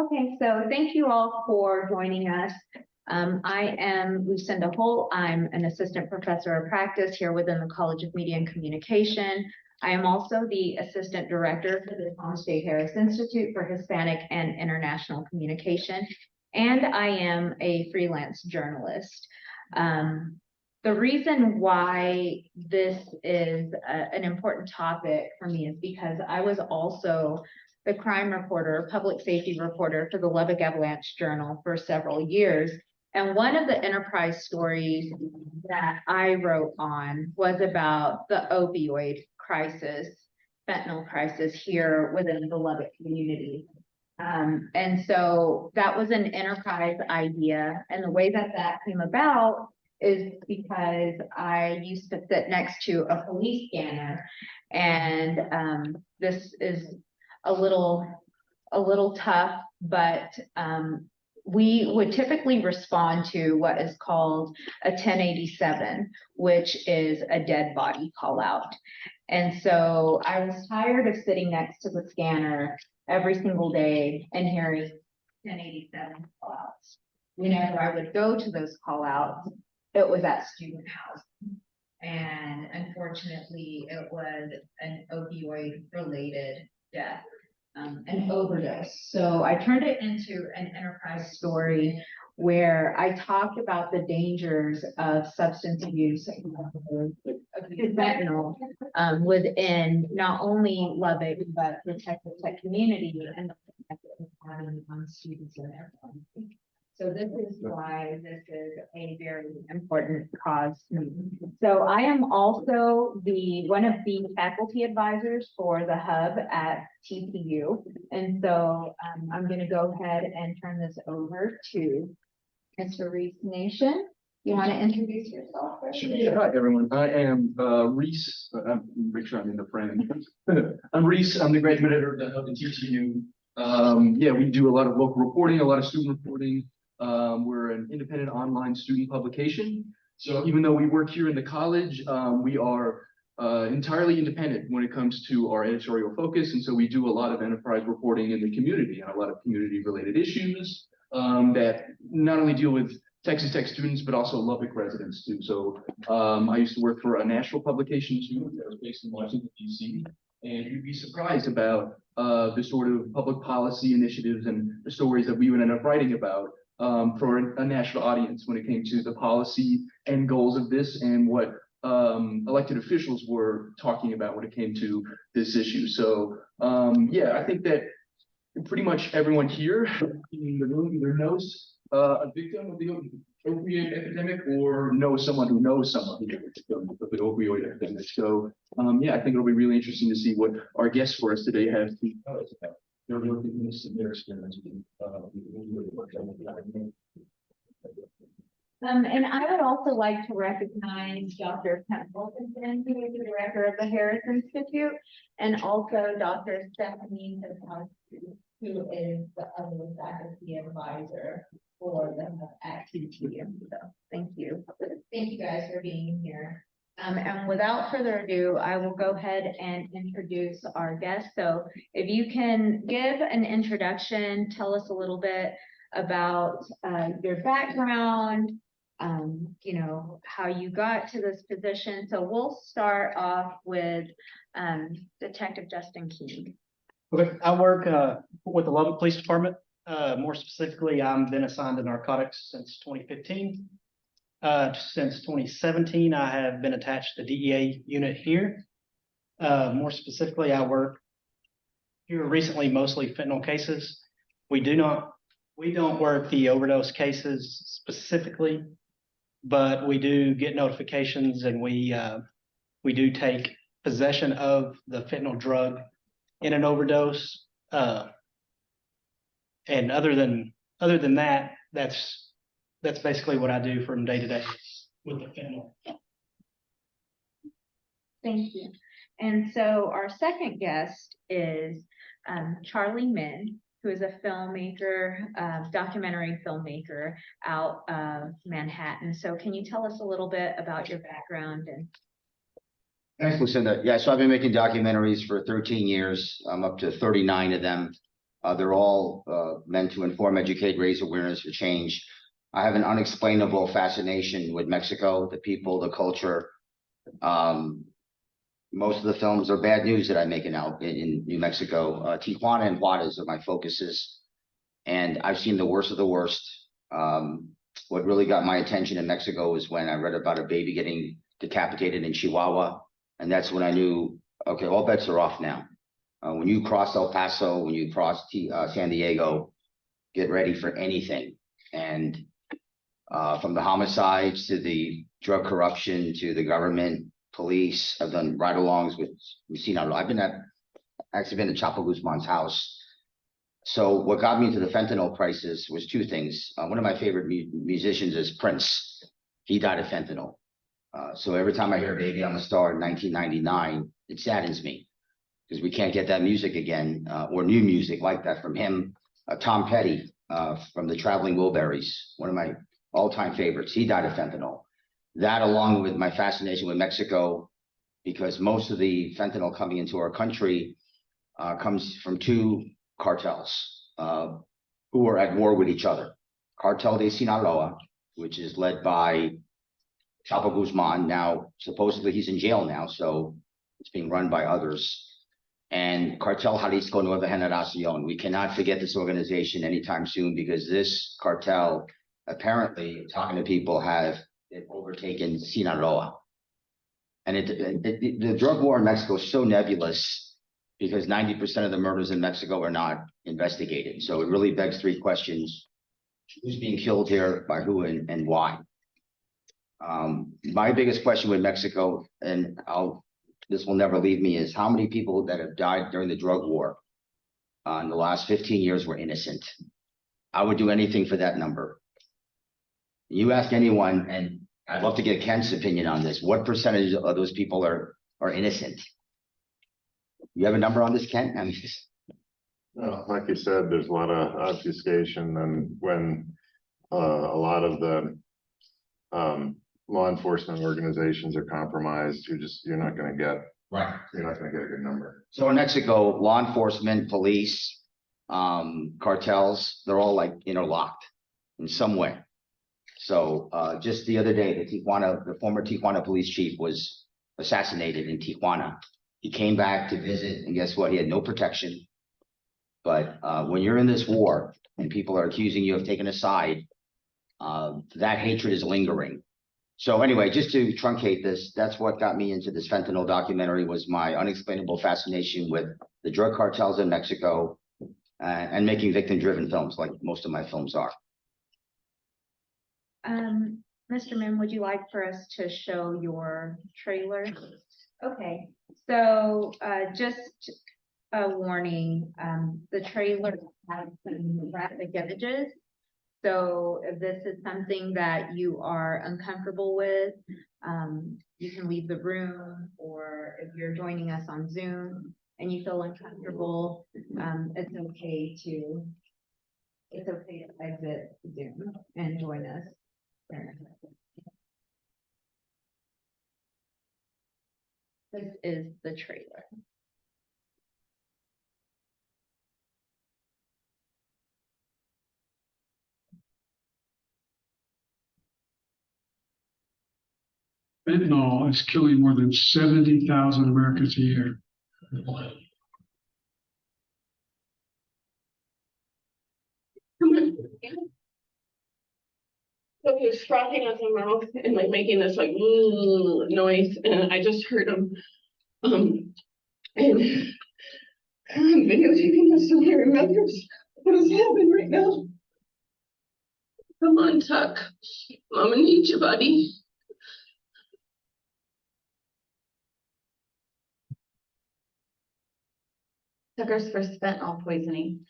Okay, so thank you all for joining us. I am Lucinda Holt. I'm an assistant professor of practice here within the College of Media and Communication. I am also the assistant director for the Thomas J. Harris Institute for Hispanic and International Communication, and I am a freelance journalist. The reason why this is an important topic for me is because I was also the crime reporter, public safety reporter for the Lubbock Avalanche Journal for several years. And one of the enterprise stories that I wrote on was about the opioid crisis, fentanyl crisis here within the Lubbock community. And so that was an enterprise idea. And the way that that came about is because I used to sit next to a police scanner. And this is a little tough, but we would typically respond to what is called a 1087, which is a dead body call out. And so I was tired of sitting next to the scanner every single day and hearing 1087 call outs. Whenever I would go to those call outs, it was at student housing. And unfortunately, it was an opioid related death. An overdose. So I turned it into an enterprise story where I talked about the dangers of substance abuse of fentanyl within not only Lubbock but the Texas Tech community and the effect it was having on students and everyone. So this is why this is a very important cause to me. So I am also one of the faculty advisors for the hub at TPU. And so I'm going to go ahead and turn this over to Mr. Reese Nation. You want to introduce yourself? Sure. Yeah, hi everyone. I am Reese. Make sure I'm in the frame. I'm Reese. I'm the graduate editor of the hub at TPU. Yeah, we do a lot of local reporting, a lot of student reporting. We're an independent online student publication. So even though we work here in the college, we are entirely independent when it comes to our editorial focus. And so we do a lot of enterprise reporting in the community and a lot of community related issues that not only deal with Texas Tech students, but also Lubbock residents too. So I used to work for a national publication too that was based in Washington, D.C. And you'd be surprised about the sort of public policy initiatives and the stories that we would end up writing about for a national audience when it came to the policy and goals of this and what elected officials were talking about when it came to this issue. So yeah, I think that pretty much everyone here in the room either knows a victim of the opioid epidemic or knows someone who knows someone who is a victim of the opioid epidemic. So yeah, I think it'll be really interesting to see what our guests for us today have to tell us about their work in this and their experience with and I would also like to recognize Dr. Kent Wilkinson, who is the director of the Harris Institute, and also Dr. Stephanie who is the other faculty advisor for the at TTU. So thank you. Thank you guys for being here. And without further ado, I will go ahead and introduce our guest. So if you can give an introduction, tell us a little bit about your background, you know, how you got to this position. So we'll start off with Detective Justin King. Okay, I work with the Lubbock Police Department. More specifically, I've been assigned to narcotics since 2015. Since 2017, I have been attached to the DEA unit here. More specifically, I work here recently, mostly fentanyl cases. We don't work the overdose cases specifically, but we do get notifications and we do take possession of the fentanyl drug in an overdose. And other than that, that's basically what I do from day to day with the fentanyl. Thank you. And so our second guest is Charlie Minn, who is a filmmaker, documentary filmmaker out of Manhattan. So can you tell us a little bit about your background? And Thanks, Lucinda. Yeah, so I've been making documentaries for 13 years. I'm up to 39 of them. They're all meant to inform, educate, raise awareness for change. I have an unexplainable fascination with Mexico, the people, the culture. Most of the films are bad news that I make in New Mexico. Tijuana and Juarez are my focuses, and I've seen the worst of the worst. What really got my attention in Mexico was when I read about a baby getting decapitated in Chihuahua, and that's when I knew, okay, all bets are off now. When you cross El Paso, when you cross San Diego, get ready for anything. And from the homicides to the drug corruption to the government, police, I've done ride-alongs with Sinaloa. I've actually been to Chapo Guzman's house. So what got me into the fentanyl crisis was two things. One of my favorite musicians is Prince. He died of fentanyl. So every time I hear Baby I'm a Star in 1999, it saddens me because we can't get that music again, or new music like that from him. Tom Petty from the Traveling Wilburys, one of my all-time favorites. He died of fentanyl. That, along with my fascination with Mexico, because most of the fentanyl coming into our country comes from two cartels who are at war with each other. Cartel de Sinaloa, which is led by Chapo Guzman. Now, supposedly he's in jail now, so it's being run by others. And Cartel Jalisco Nueva Generacion. We cannot forget this organization anytime soon because this cartel, apparently, talking to people, have overtaken Sinaloa. And the drug war in Mexico is so nebulous because 90% of the murders in Mexico are not investigated. So it really begs three questions. Who's being killed here, by who, and why? My biggest question with Mexico, and this will never leave me, is how many people that have died during the drug war in the last 15 years were innocent? I would do anything for that number. You ask anyone, and I'd love to get Ken's opinion on this. What percentage of those people are innocent? You have a number on this, Ken? I mean, like you said, there's a lot of obfuscation, and when a lot of the law enforcement organizations are compromised, you're not going to get a good number. So in Mexico, law enforcement, police, cartels, they're all like interlocked in some way. So just the other day, the former Tijuana police chief was assassinated in Tijuana. He came back to visit, and guess what? He had no protection. But when you're in this war and people are accusing you of taking a side, that hatred is lingering. So anyway, just to truncate this, that's what got me into this fentanyl documentary, was my unexplainable fascination with the drug cartels in Mexico and making victim-driven films like most of my films are. Mr. Minn, would you like for us to show your trailer? Okay, so just a warning, the trailer has some graphic images. So if this is something that you are uncomfortable with, you can leave the room, or if you're joining us on Zoom and you feel uncomfortable, it's okay to exit Zoom and join us. This is the trailer. Fentanyl is killing more than 70,000 Americans a year. So he was frothing at the mouth and like making this like noise, and I just heard him and I'm videotaping this so he remembers what is happening right now. Come on, Tuck. Mama needs you, buddy. Tucker's first fentanyl poisoning.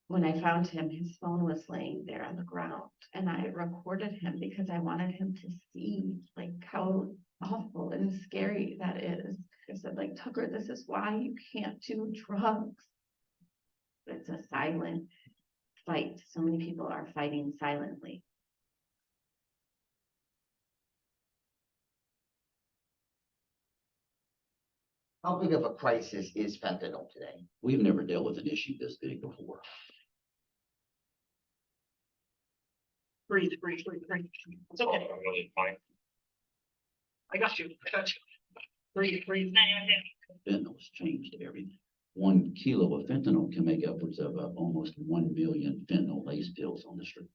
When I found him, his phone was laying there on the ground, and I recorded him because I wanted him to see like how awful and scary that is. I said, like, Tucker, this is why you can't do drugs. It's a silent fight. So many people are fighting silently. How big of a crisis is fentanyl today? We've never dealt with an issue this big before. Breathe. It's okay. I got you. Breathe. Fentanyl's changed everything. 1 kilo of fentanyl can make upwards of almost 1 million fentanyl lace pills on the street.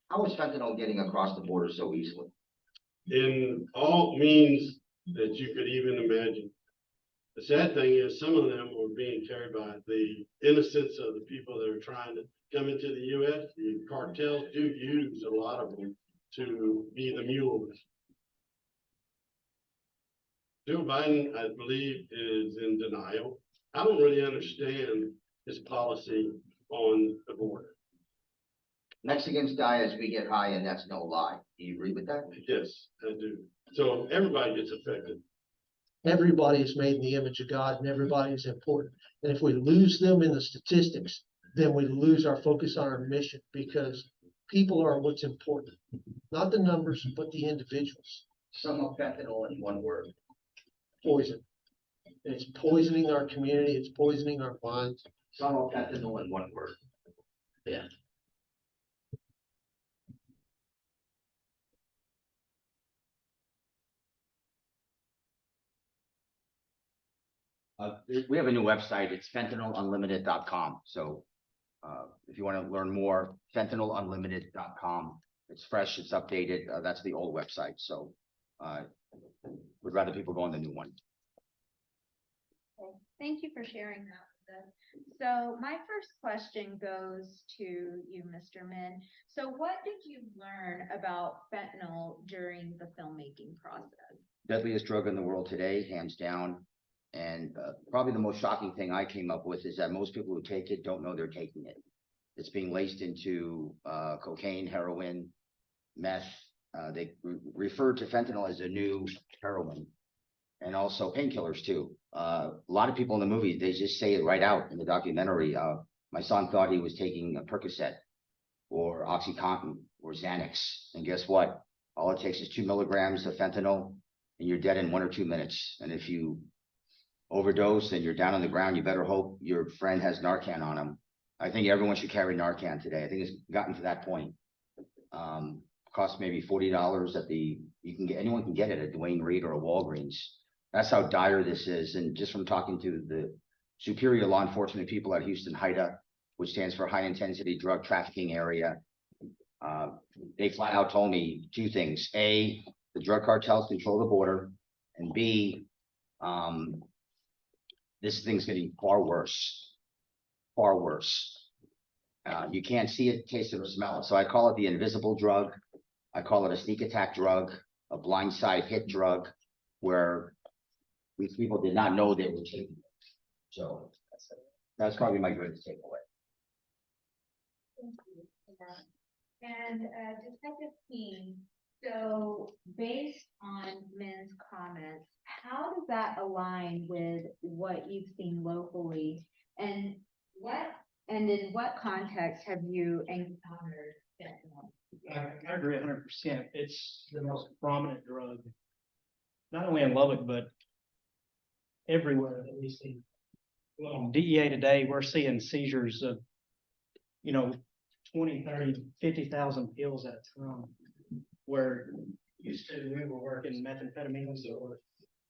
How is fentanyl getting across the border so easily? In all means that you could even imagine. The sad thing is, some of them are being carried by the innocence of the people that are trying to come into the US. The cartels do use a lot of them to be the mules. Joe Biden, I believe, is in denial. I don't really understand his policy on the border. Mexicans die as we get high, and that's no lie. Do you agree with that? Yes, I do. So everybody gets affected. Everybody is made in the image of God and everybody is important. And if we lose them in the statistics, then we lose our focus on our mission, because people are what's important, not the numbers, but the individuals. Sum up fentanyl in one word. Poison. And it's poisoning our community. It's poisoning our minds. Sum up fentanyl in one word. Yeah. We have a new website. It's fentanylunlimited.com. So if you want to learn more, fentanylunlimited.com. It's fresh, it's updated. That's the old website. So would rather people go on the new one. Okay, thank you for sharing that with us. So my first question goes to you, Mr. Minn. So what did you learn about fentanyl during the filmmaking process? Deadliest drug in the world today, hands down. And probably the most shocking thing I came up with is that most people who take it don't know they're taking it. It's being laced into cocaine, heroin, meth. They refer to fentanyl as a new heroin, and also painkillers too. A lot of people in the movie, they just say it right out in the documentary. My son thought he was taking a Percocet or OxyContin or Xanax. And guess what? All it takes is 2 milligrams of fentanyl and you're dead in 1 or 2 minutes. And if you overdose and you're down on the ground, you better hope your friend has Narcan on him. I think everyone should carry Narcan today. I think it's gotten to that point. Costs maybe $40 at anyone can get it at Duane Reade or a Walgreens. That's how dire this is. And just from talking to the superior law enforcement people at Houston HIDTA, which stands for High Intensity Drug Trafficking Area, they flat out told me 2 things. A, the drug cartels control the border, and B, this thing's getting far worse. You can't see it, taste it, or smell it. So I call it the invisible drug. I call it a sneak attack drug, a blindside hit drug, where these people did not know they were taking it. So that's probably my greatest takeaway. Thank you for that. And Detective King, so based on Minn's comments, how does that align with what you've seen locally, and in what context have you encountered fentanyl? I agree 100%. It's the most prominent drug, not only in Lubbock, but everywhere that we see. DEA today, we're seeing seizures of, 20, 30, 50,000 pills at a time, where used to we were working methamphetamines or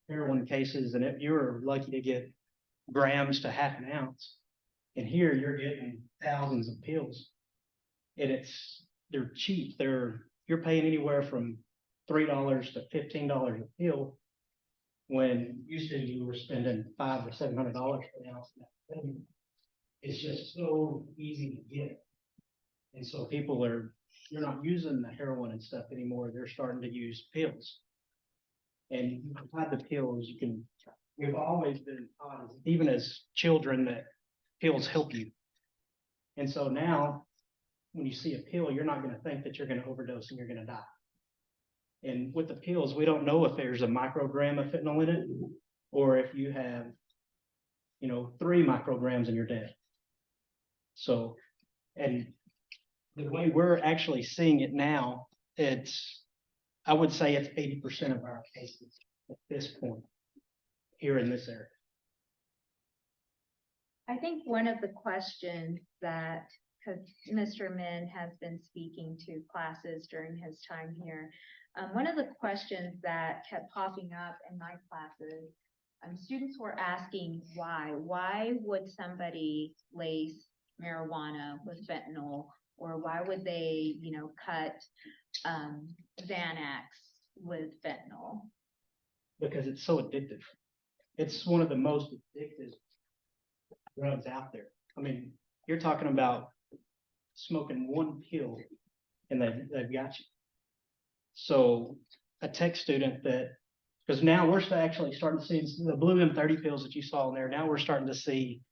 heroin cases, and if you were lucky to get grams to half an ounce, and here you're getting thousands of pills, and they're cheap. You're paying anywhere from $3 to $15 a pill, when used to you were spending $500 or $700 for an ounce of methamphetamine. It's just so easy to get. And so you're not using the heroin and stuff anymore. They're starting to use pills. And you can hide the pills. We've always been taught, even as children, that pills help you. And so now, when you see a pill, you're not going to think that you're going to overdose and you're going to die. And with the pills, we don't know if there's a microgram of fentanyl in it, or if you have, 3 micrograms and you're dead. So, and the way we're actually seeing it now, I would say it's 80% of our cases at this point. here in this area. I think one of the questions that, because Mr. Minn has been speaking to classes during his time here, one of the questions that kept popping up in my classes, students were asking why. Why would somebody lace marijuana with fentanyl, or why would they, cut Xanax with fentanyl? Because it's so addictive. It's one of the most addictive drugs out there. I mean, you're talking about smoking one pill and they've got you. So a tech student because now we're actually starting to see the blue M30 pills that you saw in there. Now we're starting to see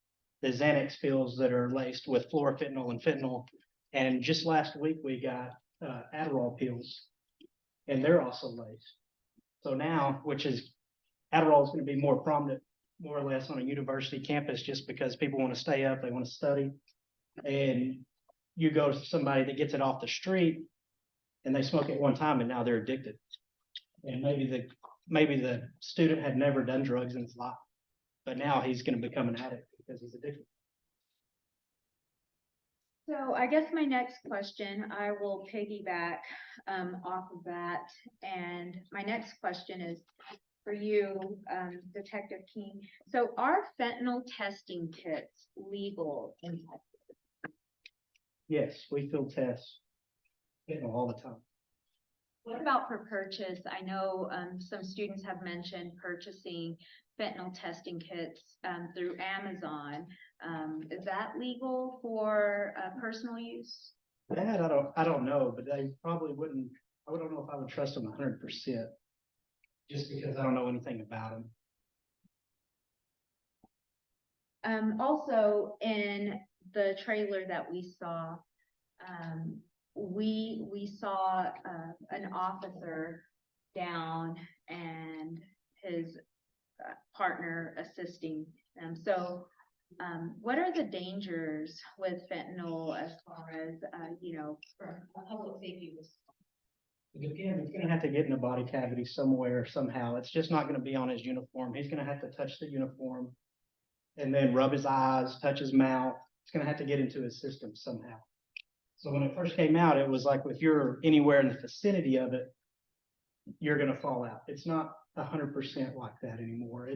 the Xanax pills that are laced with fluorofentanyl and fentanyl. And just last week we got Adderall pills, and they're also laced. So now, Adderall is going to be more prominent, more or less on a university campus, just because people want to stay up, they want to study. And you go to somebody that gets it off the street and they smoke it one time and now they're addicted. And maybe the student had never done drugs in his life, but now he's going to become an addict because he's addicted. So I guess my next question, I will piggyback off of that. And my next question is for you, Detective King. So are fentanyl testing kits legal in Texas? Yes, we field tests all the time. What about for purchase? I know some students have mentioned purchasing fentanyl testing kits through Amazon. Is that legal for personal use? That I don't know, but they probably wouldn't. I don't know if I would trust them 100%, just because I don't know anything about them. Also, in the trailer that we saw, we saw an officer down and his partner assisting them. So what are the dangers with fentanyl as far as, for a public safety risk? Again, it's going to have to get in the body cavity somewhere, somehow. It's just not going to be on his uniform. He's going to have to touch the uniform and then rub his eyes, touch his mouth. It's going to have to get into his system somehow. So when it first came out, it was like if you're anywhere in the vicinity of it, you're going to fall out. It's not 100% like that anymore.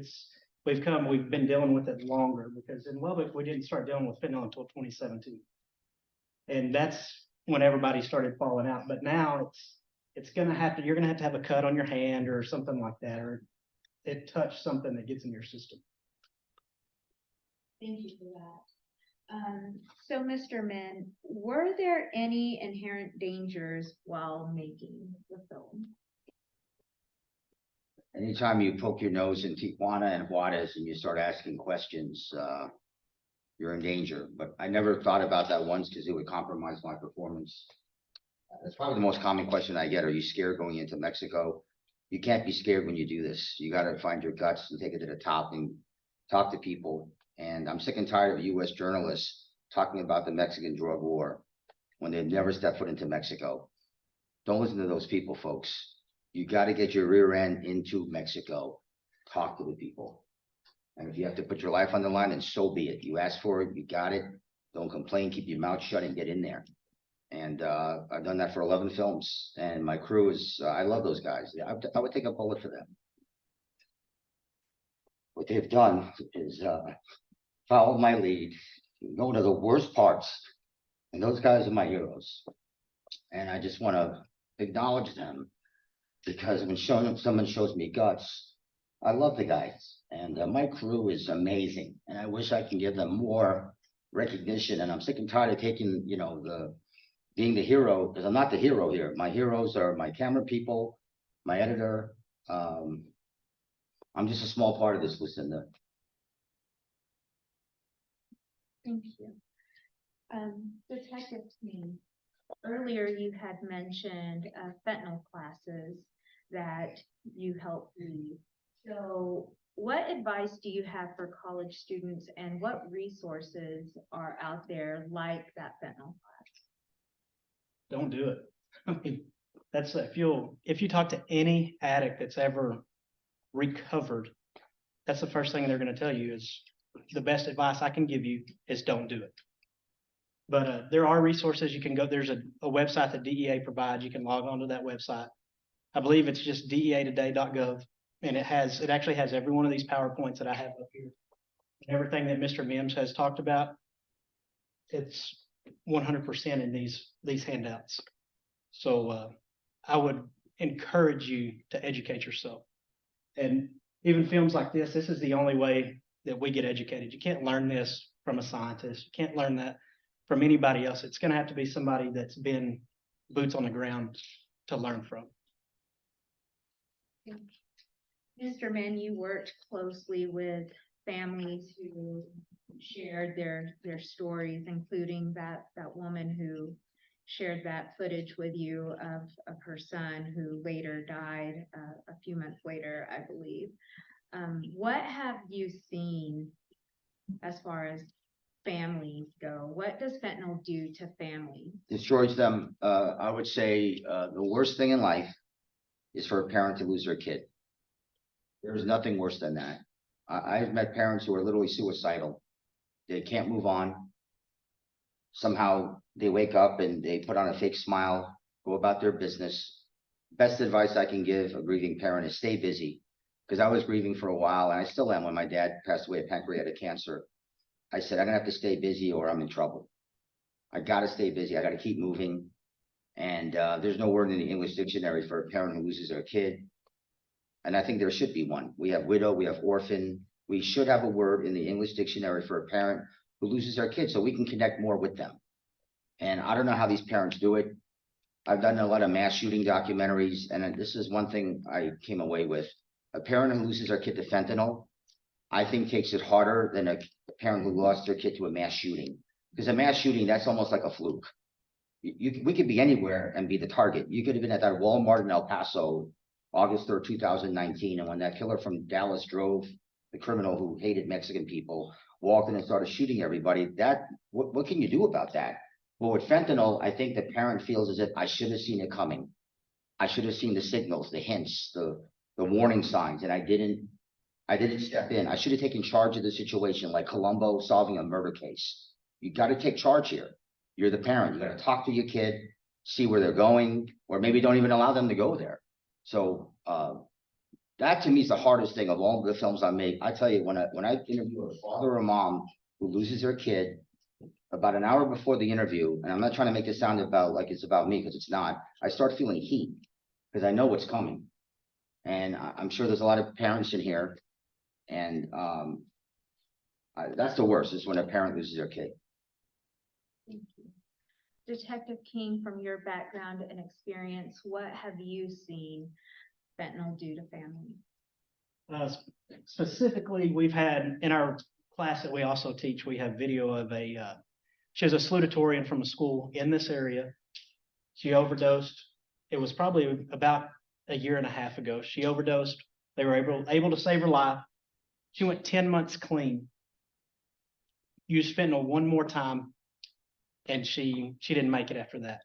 We've been dealing with it longer, because in Lubbock, we didn't start dealing with fentanyl until 2017. And that's when everybody started falling out. But now you're going to have a cut on your hand or something like that, or it touched something that gets in your system. Thank you for that. So Mr. Minn, were there any inherent dangers while making the film? Anytime you poke your nose in Tijuana and Juarez and you start asking questions, you're in danger. But I never thought about that once, because it would compromise my performance. That's probably the most common question I get. Are you scared going into Mexico? You can't be scared when you do this. You got to find your guts and take it to the top and talk to people. And I'm sick and tired of U.S. journalists talking about the Mexican drug war when they've never stepped foot into Mexico. Don't listen to those people, folks. You got to get your rear end into Mexico. Talk to the people. And if you have to put your life on the line, then so be it. You asked for it, you got it. Don't complain, keep your mouth shut and get in there. And I've done that for 11 films. And my crew is, I love those guys. I would take a bullet for them. What they've done is follow my lead, go to the worst parts. And those guys are my heroes. And I just want to acknowledge them, because when someone shows me guts, I love the guys. And my crew is amazing. And I wish I can give them more recognition. And I'm sick and tired of taking, being the hero, because I'm not the hero here. My heroes are my camera people, my editor. I'm just a small part of this, Lucinda. Thank you. Detective King, earlier you had mentioned fentanyl classes that you help lead. So what advice do you have for college students, and what resources are out there like that fentanyl class? Don't do it. I mean, if you talk to any addict that's ever recovered that's the first thing they're gonna tell you is the best advice I can give you is don't do it. But there are resources you can go, there's a website that DEA provides, you can log on to that website. I believe it's just deatoday.gov, and it actually has every one of these PowerPoints that I have up here. Everything that Mr. Mims has talked about, it's 100% in these handouts. So I would encourage you to educate yourself. And even films like this is the only way that we get educated. You can't learn this from a scientist. You can't learn that from anybody else. It's going to have to be somebody that's been boots on the ground to learn from. Mr. Minn, you worked closely with families who shared their stories, including that woman who shared that footage with you of her son who later died a few months later, I believe. What have you seen as far as families go? What does fentanyl do to families? Destroys them. I would say, the worst thing in life is for a parent to lose their kid. There's nothing worse than that. I've met parents who are literally suicidal. They can't move on. Somehow they wake up and they put on a fake smile, go about their business. Best advice I can give a grieving parent is stay busy. Because I was grieving for a while, and I still am. When my dad passed away of pancreatic cancer, I said, I'm gonna have to stay busy or I'm in trouble. I gotta stay busy. I gotta keep moving. And there's no word in the English dictionary for a parent who loses their kid. And I think there should be one. We have widow, we have orphan. We should have a word in the English dictionary for a parent who loses their kid so we can connect more with them. And I don't know how these parents do it. I've done a lot of mass shooting documentaries, and this is one thing I came away with. A parent who loses their kid to fentanyl, I think takes it harder than a parent who lost their kid to a mass shooting. Because a mass shooting, that's almost like a fluke. We could be anywhere and be the target. You could have been at that Walmart in El Paso, August 3rd, 2019, and when that killer from Dallas drove, the criminal who hated Mexican people, walked in and started shooting everybody, what can you do about that? Well, with fentanyl, I think the parent feels as if I should have seen it coming. I should have seen the signals, the hints, the warning signs, and I didn't step in. I should have taken charge of the situation, like Columbo solving a murder case. You got to take charge here. You're the parent. You got to talk to your kid, see where they're going, or maybe don't even allow them to go there. So that to me is the hardest thing of all the films I make. I tell you, when I interview a father or mom who loses their kid, about an hour before the interview, and I'm not trying to make this sound about like it's about me, because it's not, I start feeling heat because I know what's coming. And I'm sure there's a lot of parents in here, and that's the worst, is when a parent loses their kid. Thank you. Detective King, from your background and experience, what have you seen fentanyl do to families? Specifically, we've had in our class that we also teach, we have video of she was a salutatorian from a school in this area. She overdosed. It was probably about a year and a half ago. She overdosed. They were able to save her life. She went 10 months clean. Used fentanyl one more time, and she didn't make it after that.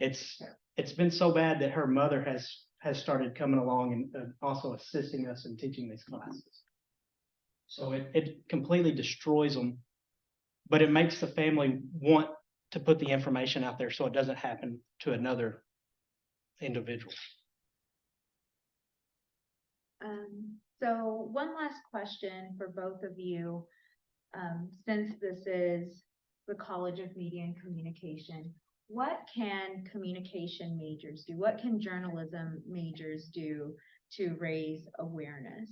It's been so bad that her mother has started coming along and also assisting us in teaching these classes. So it completely destroys them, but it makes the family want to put the information out there so it doesn't happen to another individual. So one last question for both of you. Since this is the College of Media and Communication, what can communication majors do? What can journalism majors do to raise awareness?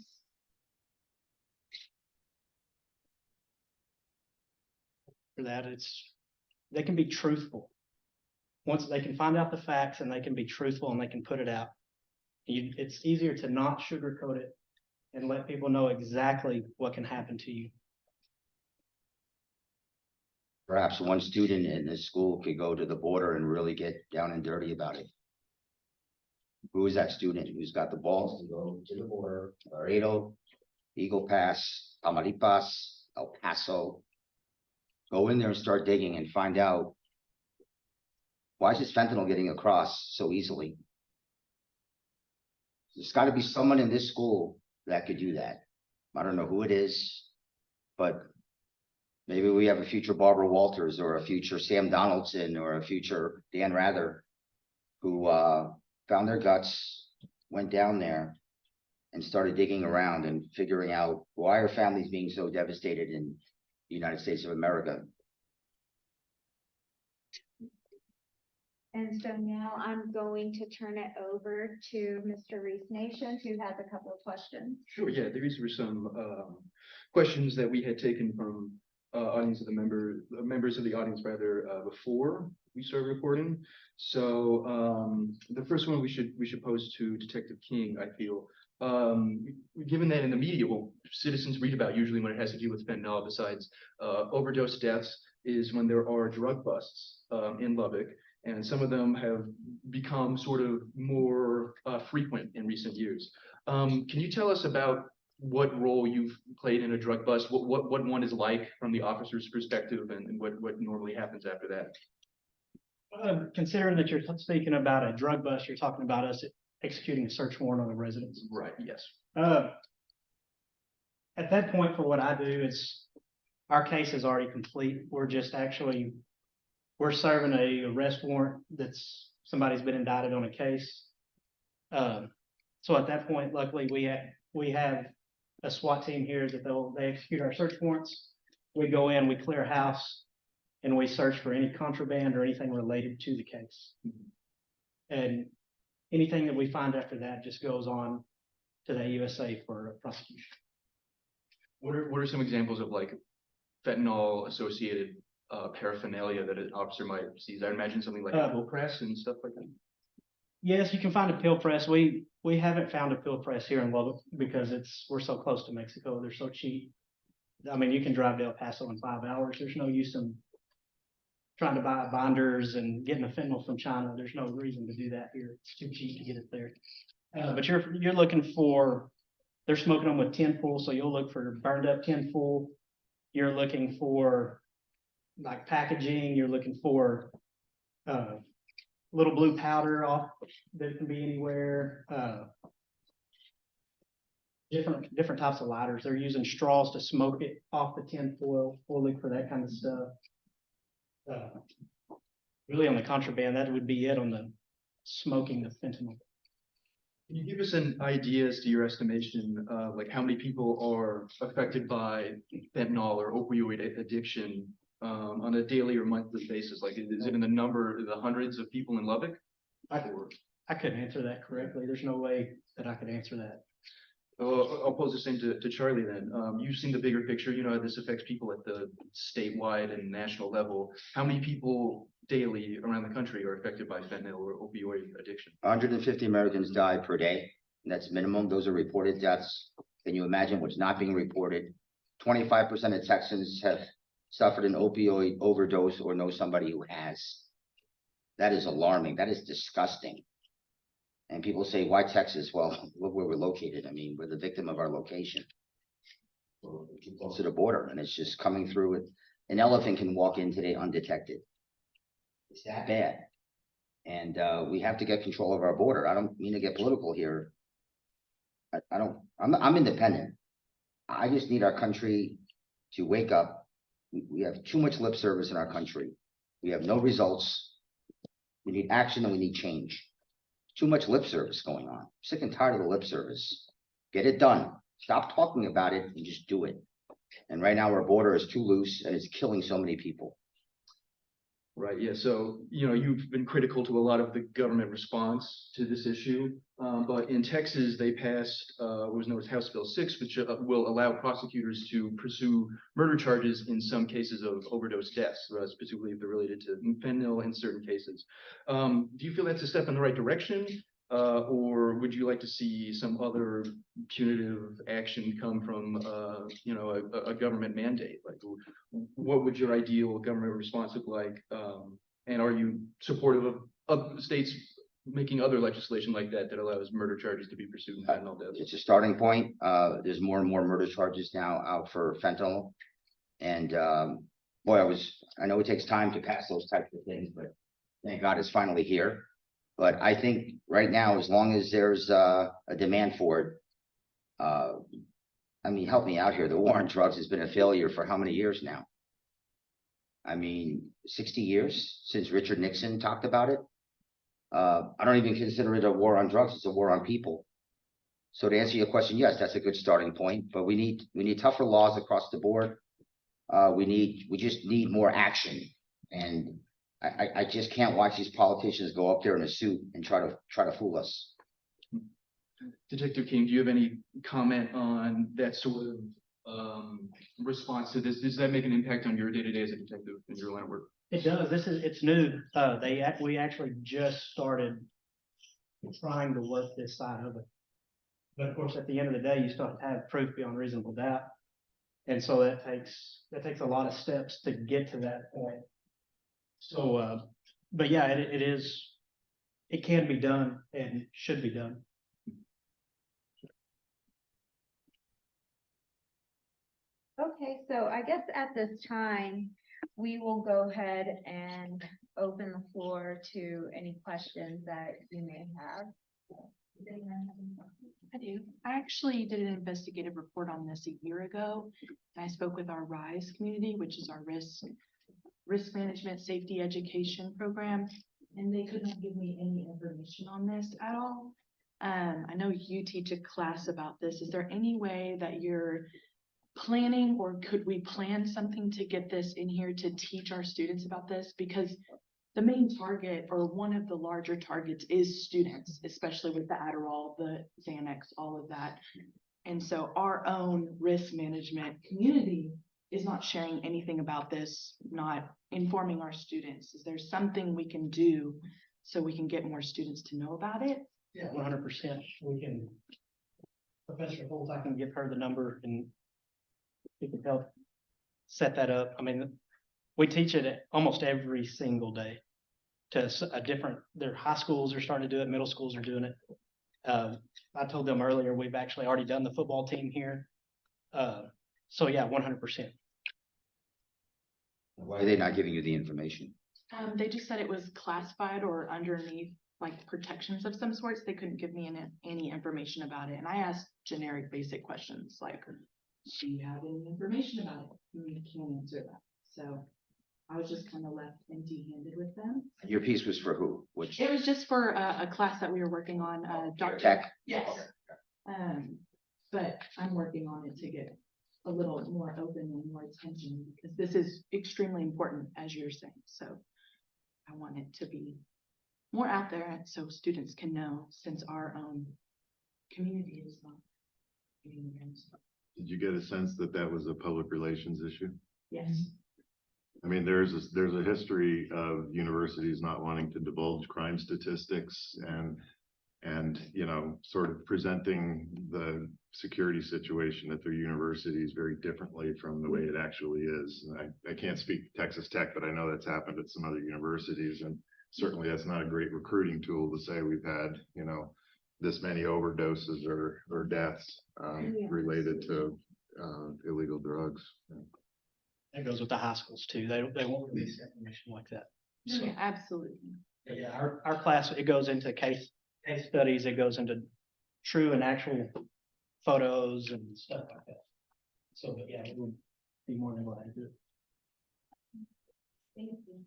For that, they can be truthful. Once they can find out the facts and they can be truthful and they can put it out, it's easier to not sugarcoat it and let people know exactly what can happen to you. Perhaps one student in this school could go to the border and really get down and dirty about it. Who is that student who's got the balls to go to the border? Laredo, Eagle Pass, Tamaulipas, El Paso. Go in there and start digging and find out, why is this fentanyl getting across so easily? There's got to be someone in this school that could do that. I don't know who it is, but maybe we have a future Barbara Walters or a future Sam Donaldson or a future Dan Rather who found their guts, went down there and started digging around and figuring out why are families being so devastated in the United States of America. And so now I'm going to turn it over to Mr. Reese Nation, who has a couple of questions. Sure, yeah, these were some questions that we had taken from audience of the members of the audience rather before we started recording. So the first one we should pose to Detective King, I feel. Given that in the media, well, citizens read about usually when it has to do with fentanyl, besides overdose deaths, is when there are drug busts in Lubbock. And some of them have become sort of more frequent in recent years. Can you tell us about what role you've played in a drug bust, what one is like from the officer's perspective, and what normally happens after that? Considering that you're speaking about a drug bust, you're talking about us executing a search warrant on a residence. Right, yes. At that point, for what I do, it's our case is already complete. We're serving a arrest warrant that's somebody's been indicted on a case. So at that point, luckily we have a SWAT team here that they execute our search warrants. We go in, we clear house, and we search for any contraband or anything related to the case. And anything that we find after that just goes on to the USA for prosecution. What are some examples of like fentanyl associated paraphernalia that an officer might seize? I imagine something like pill press and stuff like that. Yes, you can find a pill press. We haven't found a pill press here in Lubbock because we're so close to Mexico. They're so cheap. I mean, you can drive to El Paso in 5 hours. There's no use in trying to buy binders and getting the fentanyl from China. There's no reason to do that here. It's too cheap to get it there. But you're looking for, they're smoking them with tin foil, so you'll look for burned up tin foil. You're looking for like packaging. You're looking for little blue powder off that can be anywhere. Different types of lighters. They're using straws to smoke it off the tin foil. We'll look for that kind of stuff. Really on the contraband, that would be it on the smoking the fentanyl. Can you give us an idea as to your estimation, like how many people are affected by fentanyl or opioid addiction on a daily or monthly basis? Like, is it in the hundreds of people in Lubbock? I couldn't answer that correctly. There's no way that I could answer that. I'll pose the same to Charlie then. You've seen the bigger picture. You know how this affects people at the statewide and national level. How many people daily around the country are affected by fentanyl or opioid addiction? 150 Americans die per day. And that's minimum. Those are reported deaths. Can you imagine what's not being reported? 25% of Texans have suffered an opioid overdose or know somebody who has. That is alarming. That is disgusting. And people say, why Texas? Well, look where we're located. I mean, we're the victim of our location. We're close to the border, and it's just coming through it. An elephant can walk in today undetected. It's that bad. And we have to get control of our border. I don't mean to get political here. I'm independent. I just need our country to wake up. We have too much lip service in our country. We have no results. We need action and we need change. Too much lip service going on. I'm sick and tired of the lip service. Get it done. Stop talking about it and just do it. And right now our border is too loose and it's killing so many people. Right, yeah, so, you've been critical to a lot of the government response to this issue, but in Texas, they passed what was known as House Bill 6, which will allow prosecutors to pursue murder charges in some cases of overdose deaths, specifically if they're related to fentanyl in certain cases. Do you feel that's a step in the right direction, or would you like to see some other punitive action come from, a government mandate? Like, what would your ideal government response look like? And are you supportive of states making other legislation like that allows murder charges to be pursued in fentanyl deaths? It's a starting point. There's more and more murder charges now out for fentanyl. And boy, I know it takes time to pass those types of things, but thank God it's finally here. But I think right now, as long as there's a demand for it, I mean, help me out here. The war on drugs has been a failure for how many years now? I mean, 60 years since Richard Nixon talked about it. I don't even consider it a war on drugs. It's a war on people. So to answer your question, yes, that's a good starting point, but we need tougher laws across the board. We just need more action. And I just can't watch these politicians go up there in a suit and try to fool us. Detective King, do you have any comment on that sort of response to this? Does that make an impact on your day-to-day as a detective in your line of work? It does. It's new. We actually just started trying to work this side of it. But of course, at the end of the day, you still have to have proof beyond reasonable doubt. And so that takes a lot of steps to get to that point. So, but yeah, it can be done and should be done. Okay, so I guess at this time, we will go ahead and open the floor to any questions that you may have. Does anyone have any questions? I do. I actually did an investigative report on this a year ago. And I spoke with our RISE community, which is our risk management safety education program. And they could not give me any information on this at all. I know you teach a class about this. Is there any way that you're planning, or could we plan something to get this in here to teach our students about this? Because the main target, or one of the larger targets, is students, especially with the Adderall, the Xanax, all of that. And so our own risk management community is not sharing anything about this, not informing our students. Is there something we can do so we can get more students to know about it? Yeah, 100%. We can, Professor Holt, I can give her the number and we can help set that up. I mean, we teach it almost every single day to a different, their high schools are starting to do it, middle schools are doing it. I told them earlier, we've actually already done the football team here. So yeah, 100%. Why are they not giving you the information? They just said it was classified or underneath like protections of some sorts. They couldn't give me any information about it. And I asked generic basic questions like, do you have any information about it? And you can't answer that. So I was just kind of left empty-handed with them. Your piece was for who? Which? It was just for a class that we were working on. Dr. Tech? Yes. Okay. But I'm working on it to get a little more open and more attention because this is extremely important, as you're saying. So I want it to be more out there so students can know, since our own community is not getting there. Did you get a sense that that was a public relations issue? Yes. I mean, there's a history of universities not wanting to divulge crime statistics and you know, sort of presenting the security situation at their universities very differently from the way it actually is. And I can't speak to Texas Tech, but I know that's happened at some other universities, and certainly that's not a great recruiting tool to say we've had, you know, this many overdoses or deaths related to illegal drugs. That goes with the high schools too. They won't release information like that. So, Yeah, absolutely. yeah, our class, it goes into case studies, it goes into true and actual photos and stuff like that. So, but yeah, it would be more than glad to do it. Thank you.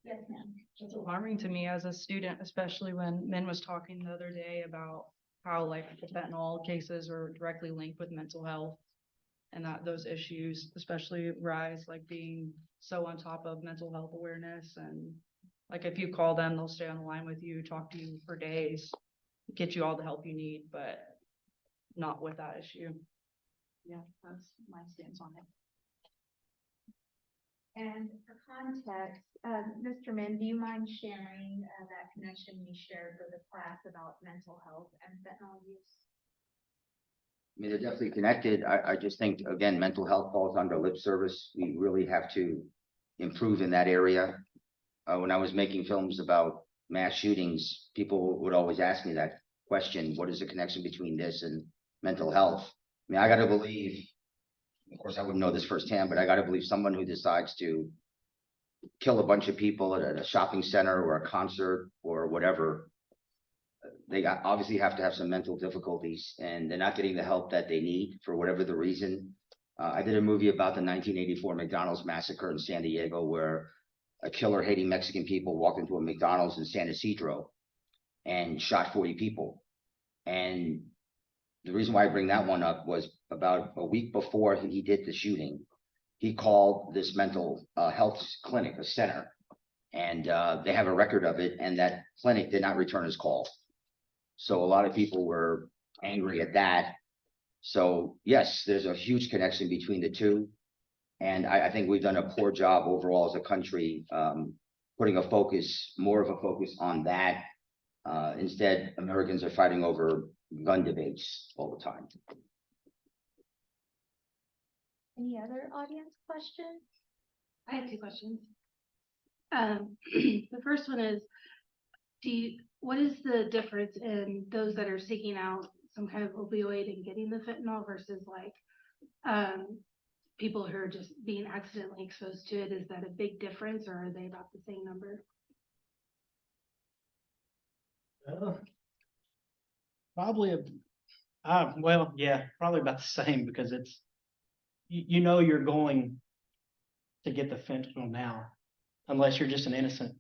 Yes, ma'am. It's alarming to me as a student, especially when Minn was talking the other day about how like the fentanyl cases are directly linked with mental health, and that those issues, especially RISE, like being so on top of mental health awareness. And like if you call them, they'll stay on the line with you, talk to you for days, get you all the help you need, but not with that issue. Yeah, that's my stance on it. And for context, Mr. Minn, do you mind sharing that connection you shared with the class about mental health and fentanyl use? I mean, they're definitely connected. I just think, again, mental health falls under lip service. We really have to improve in that area. When I was making films about mass shootings, people would always ask me that question: what is the connection between this and mental health? I mean, I got to believe, of course, I wouldn't know this firsthand, but I got to believe someone who decides to kill a bunch of people at a shopping center or a concert or whatever, obviously have to have some mental difficulties, and they're not getting the help that they need for whatever the reason. I did a movie about the 1984 McDonald's massacre in San Diego, where a killer hating Mexican people walked into a McDonald's in San Isidro and shot 40 people. And the reason why I bring that one up was about a week before he did the shooting, he called this mental health clinic, a center, and they have a record of it, and that clinic did not return his call. So a lot of people were angry at that. So yes, there's a huge connection between the two. And I think we've done a poor job overall as a country, putting more of a focus on that. Instead, Americans are fighting over gun debates all the time. Any other audience questions? I have two questions. The first one is, what is the difference in those that are seeking out some kind of opioid and getting the fentanyl versus like people who are just being accidentally exposed to it? Is that a big difference, or are they about the same number? Probably well, yeah, probably about the same, because it's, you know, you're going to get the fentanyl now, unless you're just an innocent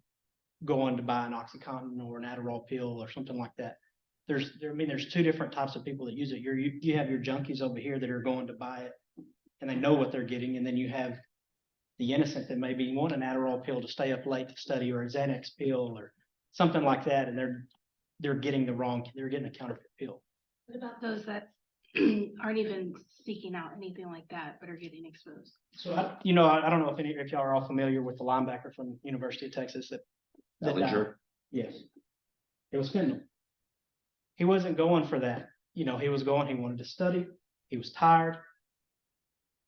going to buy an OxyContin or an Adderall pill or something like that. There's two different types of people that use it. You have your junkies over here that are going to buy it and they know what they're getting, and then you have the innocent that maybe want an Adderall pill to stay up late to study, or a Xanax pill or something like that, and they're getting a counterfeit pill. What about those that aren't even seeking out anything like that, but are getting exposed? So I don't know if y'all are all familiar with the linebacker from University of Texas that died. Yes, it was fentanyl. He wasn't going for that. He wanted to study. He was tired,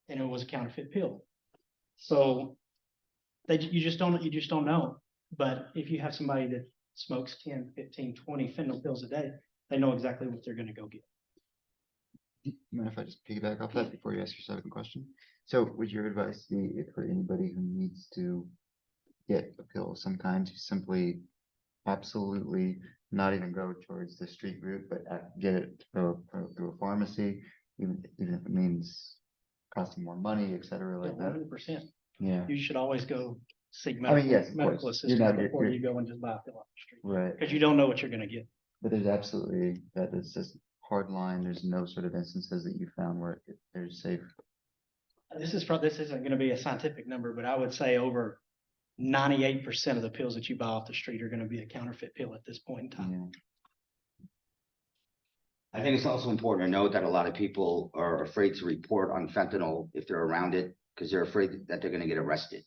and it was a counterfeit pill. So you just don't know. But if you have somebody that smokes 10, 15, 20 fentanyl pills a day, they know exactly what they're going to go get. Mind if I just piggyback off that before you ask your second question? So would your advice be, if for anybody who needs to get a pill of some kind, to simply absolutely not even go towards the street route, but get it through a pharmacy, even if it means costing more money, et cetera, like that? 100%. Yeah. You should always go seek Yes, of medical course. assistance before you go and just buy a pill off the street. Right. Because you don't know what you're going to get. But there's absolutely, that is just hard line. There's no sort of instances that you found where they're safe. This isn't going to be a scientific number, but I would say over 98% of the pills that you buy off the street are going to be a counterfeit pill at this point in time. Yeah. I think it's also important to note that a lot of people are afraid to report on fentanyl if they're around it, because they're afraid that they're going to get arrested.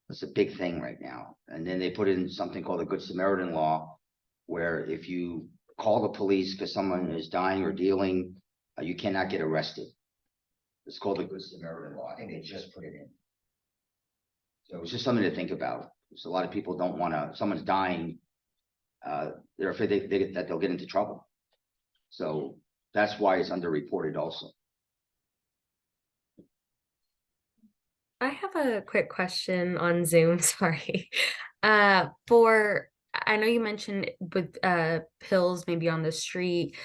It's a big thing right now. And then they put in something called the Good Samaritan law, where if you call the police because someone is dying or dealing, you cannot get arrested. It's called the Good Samaritan law. I think they just put it in. So it's just something to think about. So a lot of people don't want to, someone's dying, they're afraid that they'll get into trouble. So that's why it's underreported also. I have a quick question on Zoom, sorry. I know you mentioned with pills maybe on the street,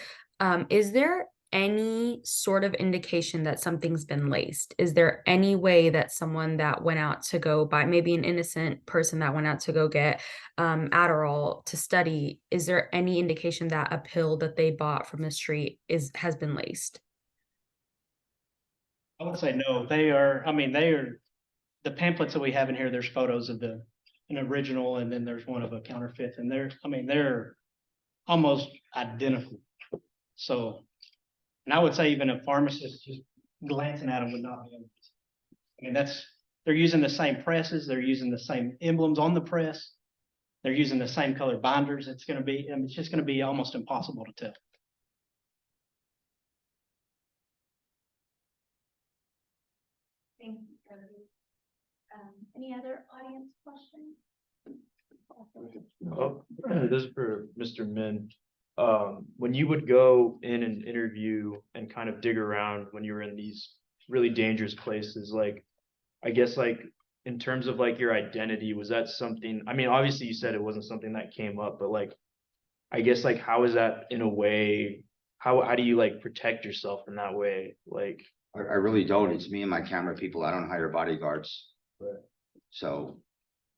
is there any sort of indication that something's been laced? Is there any way that someone that went out to go buy, maybe an innocent person that went out to go get Adderall to study, is there any indication that a pill that they bought from the street has been laced? I would say no. The pamphlets that we have in here, there's photos of an original, and then there's one of a counterfeit, and they're almost identical. So, and I would say even a pharmacist just glancing at them would not be able to. They're using the same presses, they're using the same emblems on the press, they're using the same color binders. It's just going to be almost impossible to tell. Thank you. Any other audience questions? This is for Mr. Minn. When you would go in and interview and kind of dig around when you were in these really dangerous places, like, I guess, like, in terms of like your identity, was that something, I mean, obviously you said it wasn't something that came up, but like, I guess like, how is that in a way, how do you like protect yourself in that way? Like, I really don't. It's me and my camera people. I don't hire bodyguards. Right. So,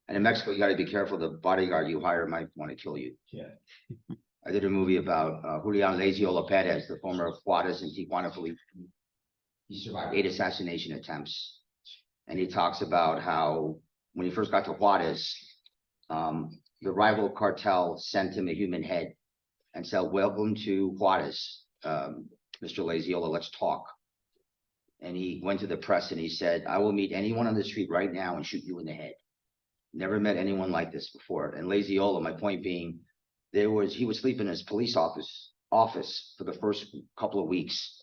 and in Mexico, you gotta be careful. The bodyguard you hire might want to kill you. yeah. I did a movie about Julian Laziola Perez, the former Juarez and Tijuana police. He survived 8 assassination attempts. And he talks about how when he first got to Juarez, the rival cartel sent him a human head and said, "Welcome to Juarez, Mr. Laziola, let's talk." And he went to the press and he said, "I will meet anyone on the street right now and shoot you in the head." Never met anyone like this before. And Laziola, my point being, he would sleep in his police office for the first couple of weeks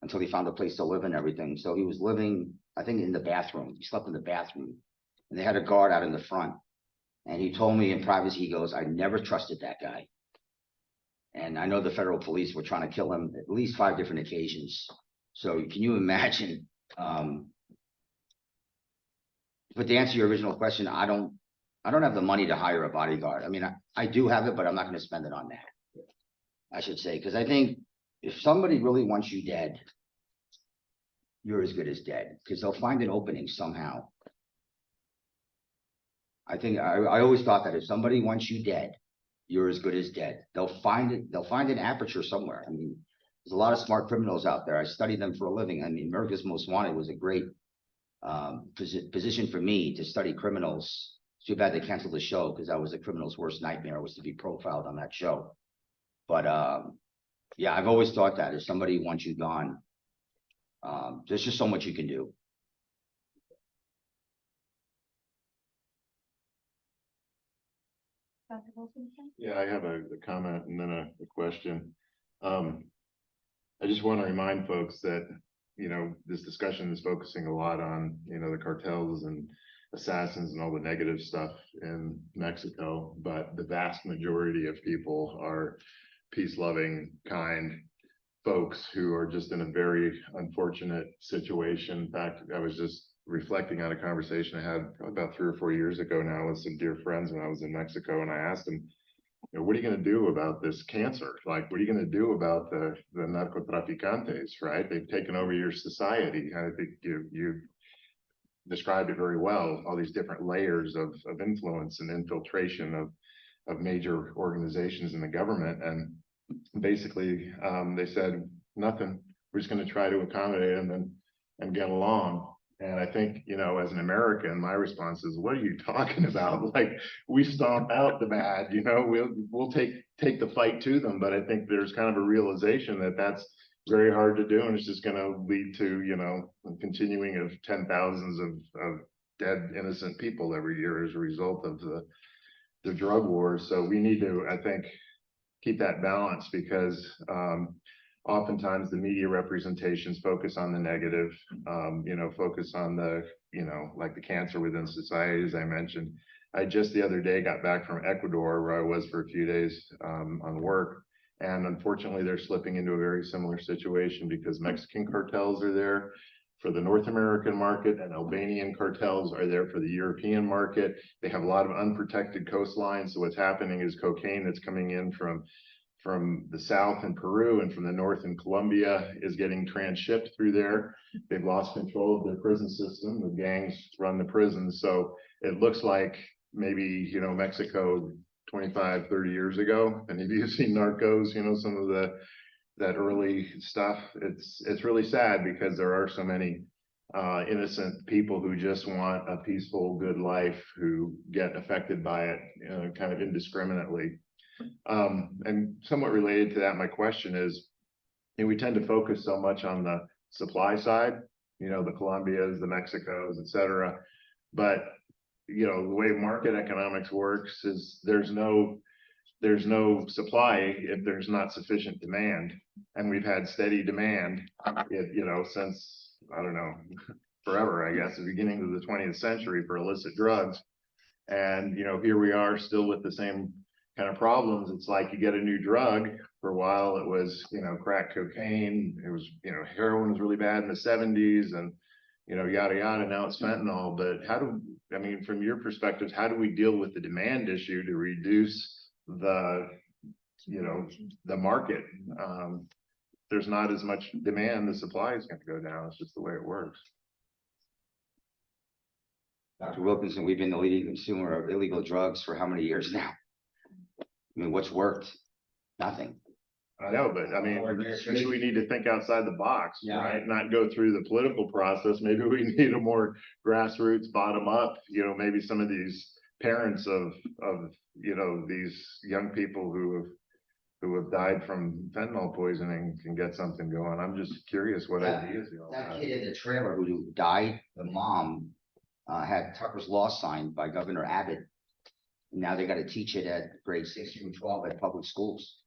until he found a place to live and everything. So he was living, I think, in the bathroom. He slept in the bathroom. And they had a guard out in the front. And he told me in privacy, he goes, "I never trusted that guy." And I know the federal police were trying to kill him at least 5 different occasions. So can you imagine? But to answer your original question, I don't have the money to hire a bodyguard. I mean, I do have it, but I'm not going to spend it on that, I should say, because I think if somebody really wants you dead, you're as good as dead, because they'll find an opening somehow. I think I always thought that if somebody wants you dead, you're as good as dead. They'll find an aperture somewhere. I mean, there's a lot of smart criminals out there. I study them for a living. I mean, America's Most Wanted was a great position for me to study criminals. It's too bad they canceled the show, because that was a criminal's worst nightmare, was to be profiled on that show. But yeah, I've always thought that if somebody wants you gone, there's just so much you can do. Yeah, I have a comment and then a question. I just want to remind folks that, this discussion is focusing a lot on, the cartels and assassins and all the negative stuff in Mexico, but the vast majority of people are peace-loving, kind folks who are just in a very unfortunate situation. In fact, I was just reflecting on a conversation I had probably about 3 or 4 years ago now with some dear friends when I was in Mexico, and I asked them, what are you going to do about this cancer? Like, what are you going to do about the narcotraficantes, right? They've taken over your society. I think you described it very well, all these different layers of influence and infiltration of major organizations in the government. And basically, they said, nothing, we're just going to try to accommodate them and get along. And I think, as an American, my response is, what are you talking about? Like, we stomp out the bad, we'll take the fight to them. But I think there's kind of a realization that that's very hard to do. And it's just going to lead to, a continuing of 10,000s of dead innocent people every year as a result of the drug wars. So we need to, I think, keep that balance, because oftentimes the media representations focus on the negative, focus on the, like the cancer within society, as I mentioned. I just the other day got back from Ecuador, where I was for a few days on work. And unfortunately, they're slipping into a very similar situation, because Mexican cartels are there for the North American market, and Albanian cartels are there for the European market. They have a lot of unprotected coastlines. So what's happening is cocaine that's coming in from the south in Peru and from the north in Colombia is getting transshipped through there. They've lost control of their prison system. The gangs run the prisons. So it looks like maybe, Mexico 25, 30 years ago. And if you've seen Narcos, some of that early stuff, it's really sad, because there are so many innocent people who just want a peaceful, good life, who get affected by it, kind of indiscriminately. And somewhat related to that, my question is, we tend to focus so much on the supply side, the Colombias, the Mexicos, et cetera. But, the way market economics works is there's no supply if there's not sufficient demand. And we've had steady demand, since, I don't know, forever, I guess, the beginning of the 20th century for illicit drugs. And, here we are still with the same kind of problems. It's like you get a new drug. For a while it was, crack cocaine. It was, heroin was really bad in the 70s, and, yada, yada. Now it's fentanyl. But from your perspective, how do we deal with the demand issue to reduce the you know, the market. There's not as much demand, the supply is gonna go down. It's just the way it works. Dr. Wilkinson, we've been the leading consumer of illegal drugs for how many years now? I mean, what's worked? Nothing. I know, but I mean, maybe we need to think outside the box, Yeah. right? Not go through the political process. Maybe we need a more grassroots, bottom up, you know, maybe some of these parents of, you know, these young people who have died from fentanyl poisoning can get something going. I'm just curious what ideas you all That have. kid in the trailer who died, the mom, had Tucker's Law signed by Governor Abbott. Now they gotta teach it at grade 6 through 12 at public schools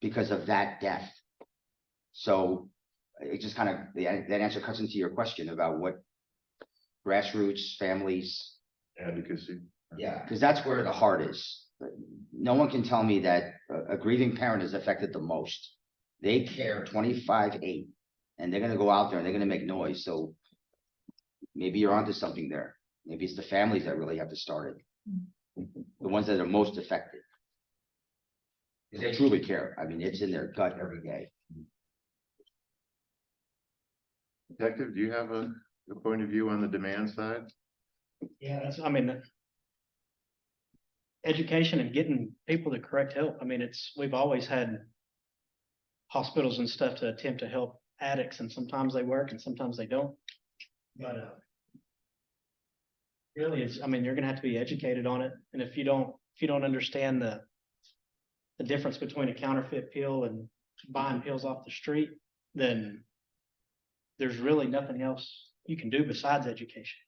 because of that death. So it just kind of, that answer cuts into your question about what grassroots, families. Advocacy. Yeah, because that's where the heart is. No one can tell me that a grieving parent is affected the most. They care 25/8, and they're gonna go out there and they're gonna make noise. So maybe you're onto something there. Maybe it's the families that really have to start it. The ones that are most affected. Because they truly care. I mean, it's in their gut every day. Detective, do you have a point of view on the demand side? Yeah, that's, I mean, education and getting people the correct help. I mean, we've always had hospitals and stuff to attempt to help addicts, and sometimes they work and sometimes they don't. But really, I mean, you're gonna have to be educated on it, and if you don't understand the difference between a counterfeit pill and buying pills off the street, then there's really nothing else you can do besides education.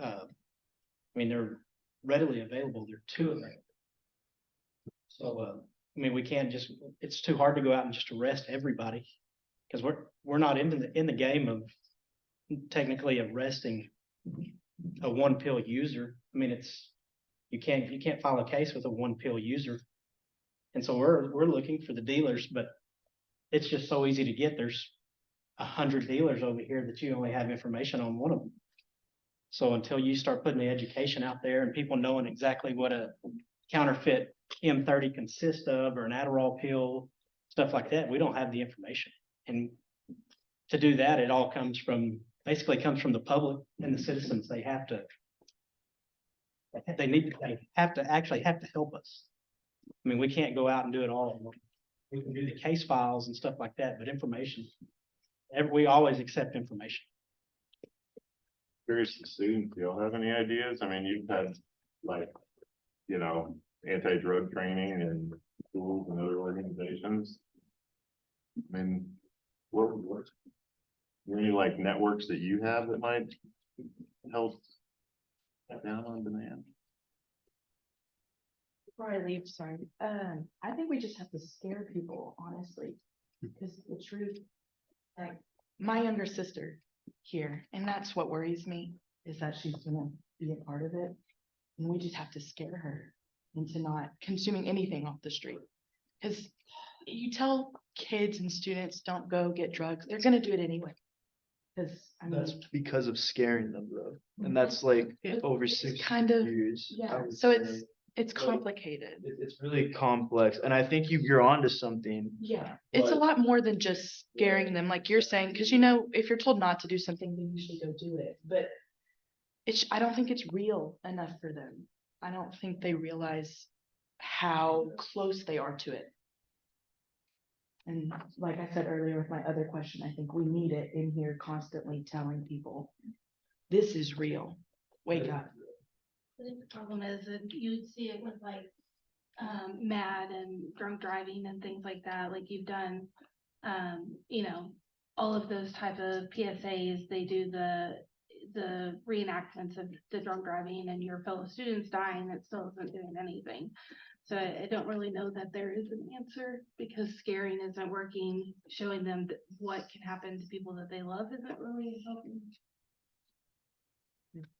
I mean, they're readily available. There are 2 of them. So, I mean, we can't just, it's too hard to go out and just arrest everybody, because we're not in the game of technically arresting a 1 pill user. I mean, you can't file a case with a 1 pill user. And so we're looking for the dealers, but it's just so easy to get. There's 100 dealers over here that you only have information on 1 of them. So until you start putting the education out there and people knowing exactly what a counterfeit M30 consists of, or an Adderall pill, stuff like that, we don't have the information. And to do that, it all basically comes from the public and the citizens. They have to actually help us. I mean, we can't go out and do it all. We can do the case files and stuff like that, but information, we always accept information. Curious to see, do y'all have any ideas? I mean, you've had like, you know, anti-drug training in schools and other organizations. I mean, what are there any like networks that you have that might help cut down on demand? Before I leave, sorry, I think we just have to scare people, honestly, because the truth, like my younger sister here, and that's what worries me, is that she's gonna be a part of it, and we just have to scare her into not consuming anything off the street. Because you tell kids and students don't go get drugs, they're gonna do it anyway. Because I mean, That's because of scaring them though. And that's like over 60 kind of, years. I yeah, would so say. it's complicated. It's really complex. And I think you're onto something. Yeah, it's a But- lot more than just scaring them, like you're saying, because you know, if you're told not to do something, then you should go do it. But I don't think it's real enough for them. I don't think they realize how close they are to it. And like I said earlier with my other question, I think we need it in here constantly telling people, this is real. Wake up. I think the problem is that you would see it with like mad and drunk driving and things like that, like you've done you know, all of those type of PSAs. They do the reenactments of the drunk driving and your fellow students dying. It still isn't doing anything. So I don't really know that there is an answer, because scaring isn't working. Showing them what can happen to people that they love isn't really helping.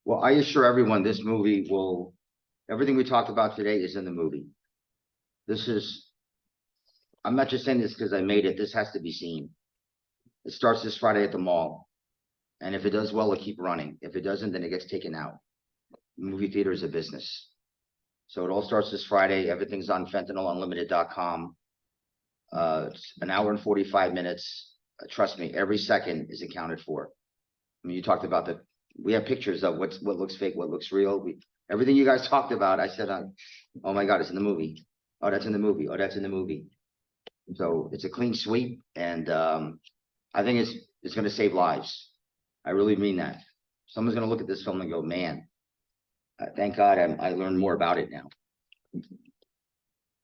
Well, I assure everyone, this movie everything we talked about today is in the movie. I'm not just saying this because I made it. This has to be seen. It starts this Friday at the mall. And if it does well, it'll keep running. If it doesn't, then it gets taken out. Movie theater is a business. So it all starts this Friday. Everything's on fentanylunlimited.com. It's an hour and 45 minutes. Trust me, every second is accounted for. I mean, you talked about we have pictures of what looks fake, what looks real. Everything you guys talked about, I said, oh my God, it's in the movie. Oh, that's in the movie. Oh, that's in the movie. So it's a clean sweep, and I think it's going to save lives. I really mean that. Someone's going to look at this film and go, man, thank God I learned more about it now.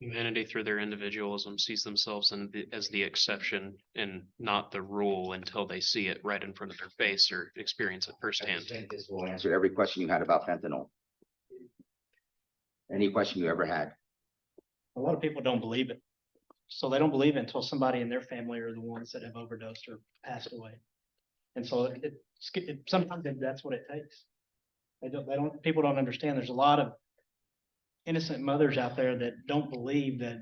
Humanity, through their individualism, sees themselves as the exception and not the rule until they see it right in front of their face or experience it firsthand. I think this will answer every question you had about fentanyl. Any question you ever had. A lot of people don't believe it. So they don't believe it until somebody in their family are the ones that have overdosed or passed away. And so sometimes that's what it takes. People don't understand. There's a lot of innocent mothers out there that don't believe that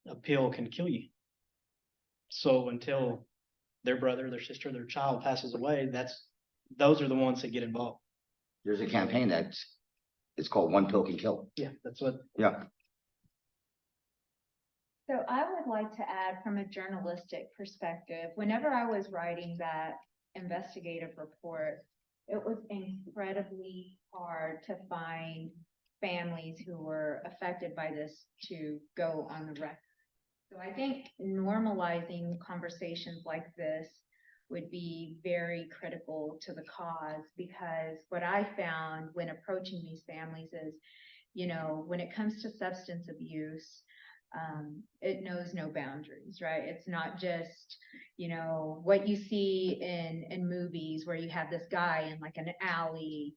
a pill can kill you. So until their brother, their sister, their child passes away, those are the ones that get involved. There's a campaign it's called One Pill Can Kill. Yeah, that's what. Yeah. So I would like to add from a journalistic perspective, whenever I was writing that investigative report, it was incredibly hard to find families who were affected by this to go on the record. So I think normalizing conversations like this would be very critical to the cause, because what I found when approaching these families is, when it comes to substance abuse, it knows no boundaries, right? It's not just, what you see in movies where you have this guy in like an alley,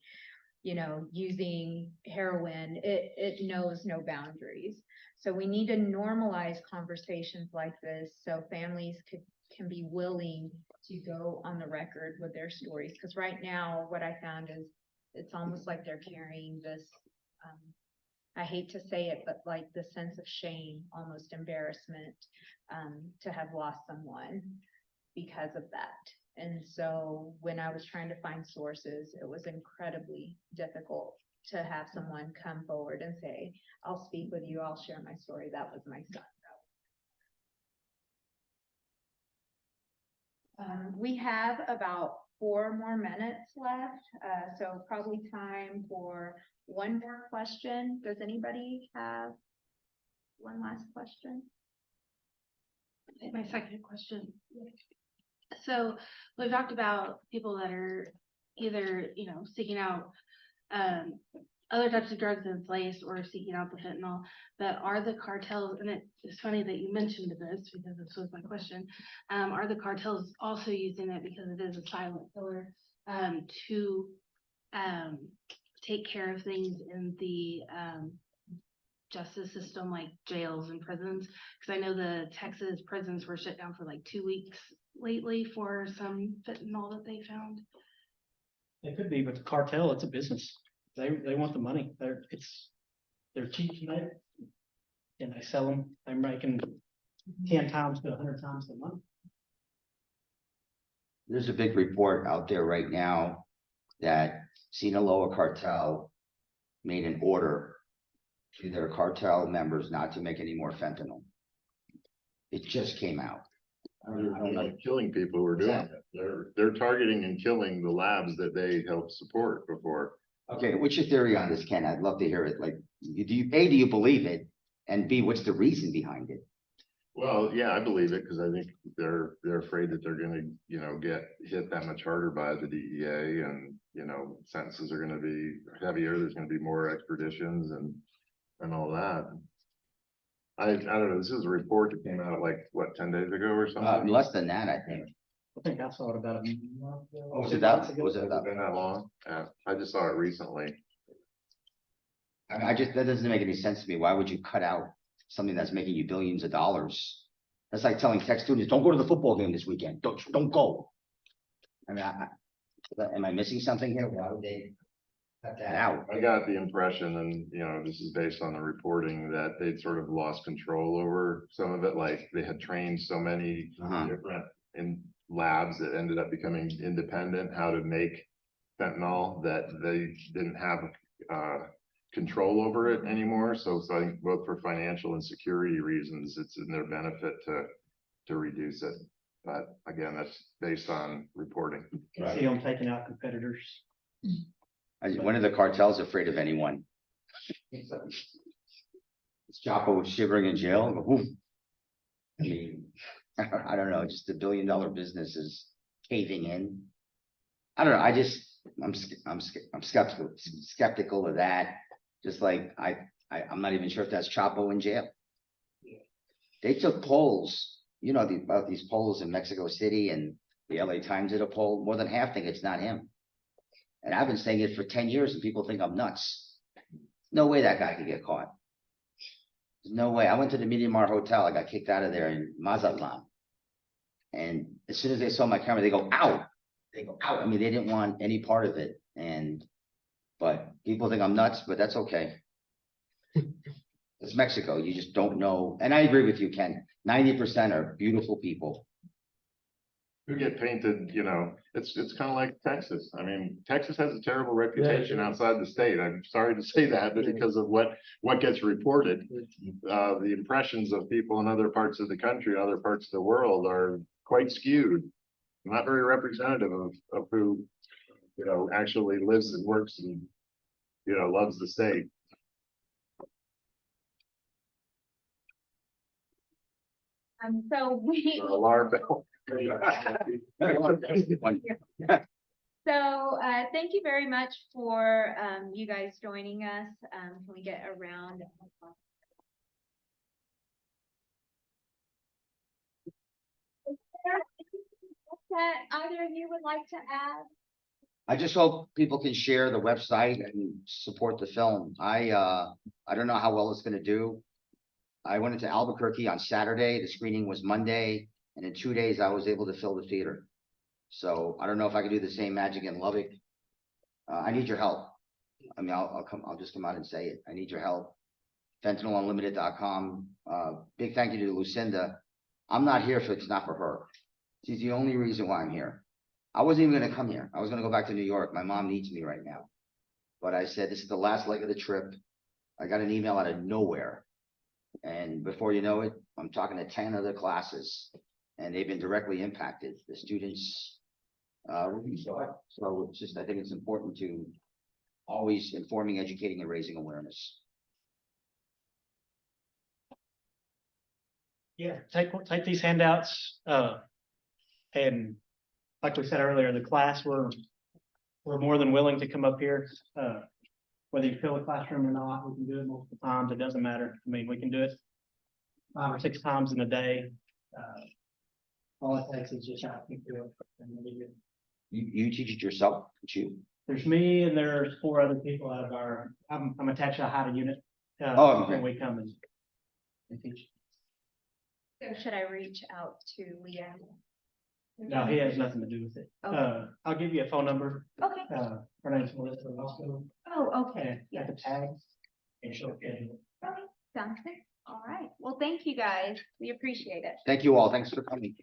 using heroin. It knows no boundaries. So we need to normalize conversations like this so families can be willing to go on the record with their stories. Because right now, what I found is it's almost like they're carrying this, I hate to say it, but like the sense of shame, almost embarrassment, to have lost someone because of that. And so when I was trying to find sources, it was incredibly difficult to have someone come forward and say, I'll speak with you, I'll share my story. That was my son. We have about 4 more minutes left, so probably time for one more question. Does anybody have one last question? My second question. So we talked about people that are either, seeking out other types of drugs in place or seeking out the fentanyl, but are the cartels, and it's funny that you mentioned this because this was my question, are the cartels also using it because it is a silent killer to take care of things in the justice system, like jails and prisons? Because I know the Texas prisons were shut down for like 2 weeks lately for some fentanyl that they found. It could be, but the cartel, it's a business. They want the money. They're cheap tonight, and they sell them. They're making 10 times to 100 times the money. There's a big report out there right now that Sinaloa cartel made an order to their cartel members not to make any more fentanyl. It just came out. I don't know. Killing people who are doing it. They're targeting and killing the labs that they helped support before. Okay, what's your theory on this, Ken? I'd love to hear it. Like, do you believe it? And B, what's the reason behind it? Well, yeah, I believe it because I think they're afraid that they're going to, get hit that much harder by the DEA, and sentences are going to be heavier. There's going to be more extraditions and all that. I don't know. This is a report that came out like 10 days ago or something. Less than that, I think. I think I saw it about a month ago. Was it that? Has it been that long? Yeah, I just saw it recently. I mean, that doesn't make any sense to me. Why would you cut out something that's making you billions of dollars? That's like telling tech students, don't go to the football game this weekend. Don't go. I mean, am I missing something here? Why would they cut that out? I got the impression, and this is based on the reporting, that they'd sort of lost control over some of it. Like they had trained so many different labs that ended up becoming independent how to make fentanyl, that they didn't have control over it anymore. So I think both for financial and security reasons, it's in their benefit to reduce it. But again, that's based on reporting. Can see them taking out competitors. One of the cartels afraid of anyone. Chapo was shivering in jail. Oof. I mean, I don't know, just $1 billion business is caving in. I don't know, I'm skeptical of that. Just like I'm not even sure if that's Chapo in jail. They took polls, you know, about these polls in Mexico City, and the LA Times did a poll. More than half think it's not him. And I've been saying it for 10 years and people think I'm nuts. No way that guy could get caught. There's no way. I went to the Miramar Hotel. I got kicked out of there in Mazatlan. And as soon as they saw my camera, they go, "Ow!" They go, "Ow!" I mean, they didn't want any part of it. But people think I'm nuts, but that's okay. It's Mexico. You just don't know. And I agree with you, Ken. 90% are beautiful people. Who get painted, you know, it's kind of like Texas. I mean, Texas has a terrible reputation outside the state. I'm sorry to say that, but because of what gets reported, the impressions of people in other parts of the country, other parts of the world are quite skewed. Not very representative of who, you know, actually lives and works and, you know, loves the state. So we. Alarm bell. So thank you very much for you guys joining us. Can we get around? Is there anything that either of you would like to add? I just hope people can share the website and support the film. I don't know how well it's gonna do. I went into Albuquerque on Saturday. The screening was Monday, and in 2 days I was able to fill the theater. So I don't know if I can do the same magic in Lubbock. I need your help. I mean, I'll just come out and say it. I need your help. FentanylUnlimited.com. Big thank you to Lucinda. I'm not here if it's not for her. She's the only reason why I'm here. I wasn't even gonna come here. I was gonna go back to New York. My mom needs me right now. But I said, this is the last leg of the trip. I got an email out of nowhere. And before you know it, I'm talking to 10 other classes, and they've been directly impacted. The students really saw it. So it's just, I think it's important to always informing, educating, and raising awareness. Yeah, take these handouts, and like we said earlier, the class, we're more than willing to come up here. Whether you fill a classroom or not, we can do it multiple times. It doesn't matter. I mean, we can do it 5 or 6 times in a day. All it takes is just out and do it. And we'll be good. You teach it yourself, don't you? There's me and there's 4 other people out of our, I'm attached to a HIDA unit. Okay. And we come and teach. So should I reach out to Leah? No, he has nothing to do with it. Okay. I'll give you a phone number. Okay. Her name's Melissa Roscoe. Oh, okay. At the tag. And she'll get it. Okay, sounds good. All right. Well, thank you guys. We appreciate it. Thank you all. Thanks for coming.